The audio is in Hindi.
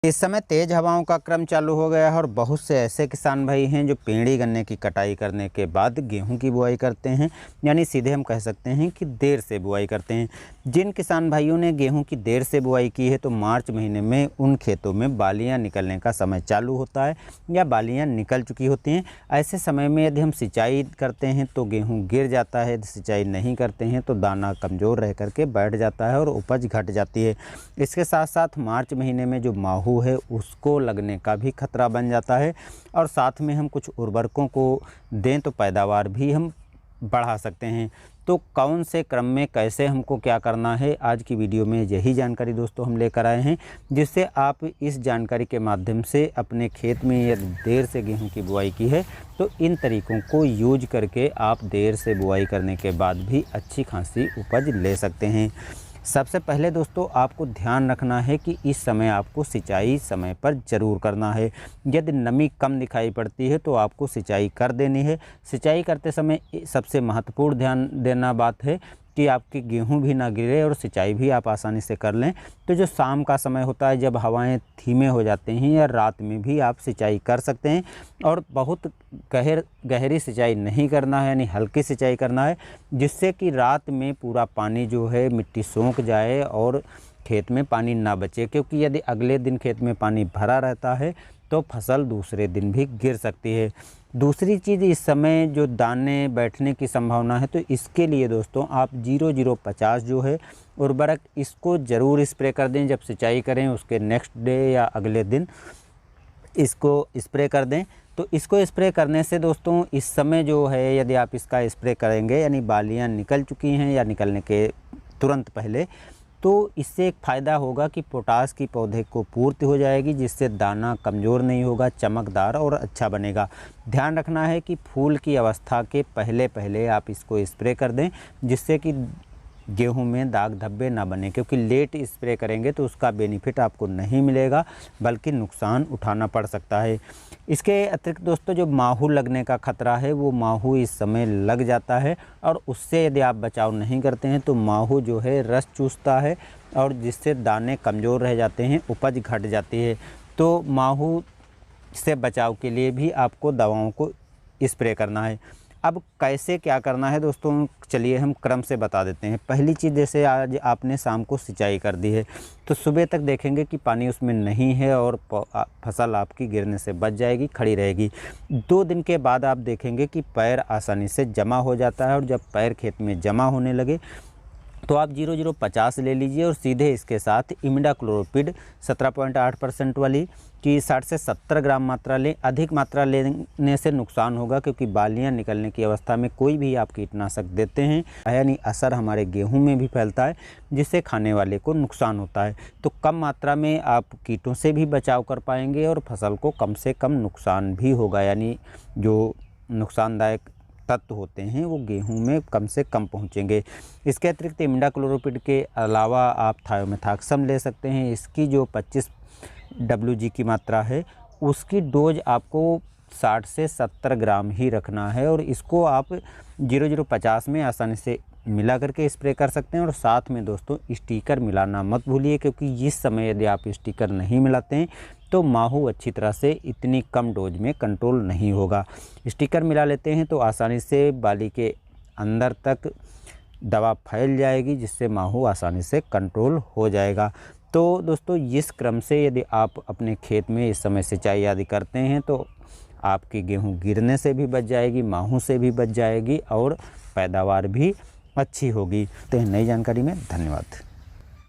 इस समय तेज़ हवाओं का क्रम चालू हो गया है और बहुत से ऐसे किसान भाई हैं जो पेड़ी गन्ने की कटाई करने के बाद गेहूं की बुआई करते हैं, यानी सीधे हम कह सकते हैं कि देर से बुआई करते हैं। जिन किसान भाइयों ने गेहूं की देर से बुआई की है तो मार्च महीने में उन खेतों में बालियां निकलने का समय चालू होता है या बालियां निकल चुकी होती हैं। ऐसे समय में यदि हम सिंचाई करते हैं तो गेहूँ गिर जाता है, यदि सिंचाई नहीं करते हैं तो दाना कमज़ोर रह करके बैठ जाता है और उपज घट जाती है। इसके साथ साथ मार्च महीने में जो माहू है उसको लगने का भी खतरा बन जाता है और साथ में हम कुछ उर्वरकों को दें तो पैदावार भी हम बढ़ा सकते हैं। तो कौन से क्रम में कैसे हमको क्या करना है, आज की वीडियो में यही जानकारी दोस्तों हम लेकर आए हैं, जिससे आप इस जानकारी के माध्यम से अपने खेत में यदि देर से गेहूं की बुआई की है तो इन तरीकों को यूज करके आप देर से बुआई करने के बाद भी अच्छी खासी उपज ले सकते हैं। सबसे पहले दोस्तों आपको ध्यान रखना है कि इस समय आपको सिंचाई समय पर ज़रूर करना है। यदि नमी कम दिखाई पड़ती है तो आपको सिंचाई कर देनी है। सिंचाई करते समय सबसे महत्वपूर्ण ध्यान देना बात है कि आपकी गेहूं भी ना गिरे और सिंचाई भी आप आसानी से कर लें। तो जो शाम का समय होता है जब हवाएं धीमे हो जाते हैं या रात में भी आप सिंचाई कर सकते हैं और बहुत गहरी सिंचाई नहीं करना है, यानी हल्की सिंचाई करना है, जिससे कि रात में पूरा पानी जो है मिट्टी सोख जाए और खेत में पानी ना बचे, क्योंकि यदि अगले दिन खेत में पानी भरा रहता है तो फसल दूसरे दिन भी गिर सकती है। दूसरी चीज़, इस समय जो दाने बैठने की संभावना है तो इसके लिए दोस्तों आप 0050 जो है उर्वरक, इसको ज़रूर स्प्रे कर दें। जब सिंचाई करें उसके नेक्स्ट डे या अगले दिन इसको स्प्रे कर दें। तो इसको स्प्रे करने से दोस्तों इस समय जो है यदि आप इसका स्प्रे करेंगे, यानी बालियाँ निकल चुकी हैं या निकलने के तुरंत पहले, तो इससे एक फ़ायदा होगा कि पोटास की पौधे को पूर्ति हो जाएगी, जिससे दाना कमज़ोर नहीं होगा, चमकदार और अच्छा बनेगा। ध्यान रखना है कि फूल की अवस्था के पहले पहले आप इसको स्प्रे कर दें, जिससे कि गेहूं में दाग धब्बे ना बने, क्योंकि लेट स्प्रे करेंगे तो उसका बेनिफिट आपको नहीं मिलेगा बल्कि नुकसान उठाना पड़ सकता है। इसके अतिरिक्त दोस्तों जो माहू लगने का खतरा है वो माहू इस समय लग जाता है और उससे यदि आप बचाव नहीं करते हैं तो माहू जो है रस चूसता है और जिससे दाने कमज़ोर रह जाते हैं, उपज घट जाती है। तो माहू से बचाव के लिए भी आपको दवाओं को स्प्रे करना है। अब कैसे क्या करना है दोस्तों, चलिए हम क्रम से बता देते हैं। पहली चीज़, जैसे आज आपने शाम को सिंचाई कर दी है तो सुबह तक देखेंगे कि पानी उसमें नहीं है और फसल आपकी गिरने से बच जाएगी, खड़ी रहेगी। 2 दिन के बाद आप देखेंगे कि पैर आसानी से जमा हो जाता है और जब पैर खेत में जमा होने लगे तो आप 0050 ले लीजिए और सीधे इसके साथ इमिडाक्लोप्रिड 17.8% वाली की 60 से 70 ग्राम मात्रा लें। अधिक मात्रा लेने से नुकसान होगा, क्योंकि बालियां निकलने की अवस्था में कोई भी आप कीटनाशक देते हैं यानी असर हमारे गेहूं में भी फैलता है, जिससे खाने वाले को नुकसान होता है। तो कम मात्रा में आप कीटों से भी बचाव कर पाएंगे और फसल को कम से कम नुकसान भी होगा, यानी जो नुकसानदायक तत्व होते हैं वो गेहूं में कम से कम पहुंचेंगे। इसके अतिरिक्त इमिडाक्लोप्रिड के अलावा आप थायोमेथाक्सम ले सकते हैं। इसकी जो 25 WG की मात्रा है उसकी डोज आपको 60 से 70 ग्राम ही रखना है और इसको आप 0050 में आसानी से मिला करके स्प्रे कर सकते हैं। और साथ में दोस्तों स्टिकर मिलाना मत भूलिए, क्योंकि इस समय यदि आप स्टिकर नहीं मिलाते हैं तो माहू अच्छी तरह से इतनी कम डोज में कंट्रोल नहीं होगा। स्टिकर मिला लेते हैं तो आसानी से बाली के अंदर तक दवा फैल जाएगी, जिससे माहू आसानी से कंट्रोल हो जाएगा। तो दोस्तों इस क्रम से यदि आप अपने खेत में इस समय सिंचाई आदि करते हैं तो आपकी गेहूं गिरने से भी बच जाएगी, माहू से भी बच जाएगी और पैदावार भी अच्छी होगी। तो नई जानकारी में धन्यवाद।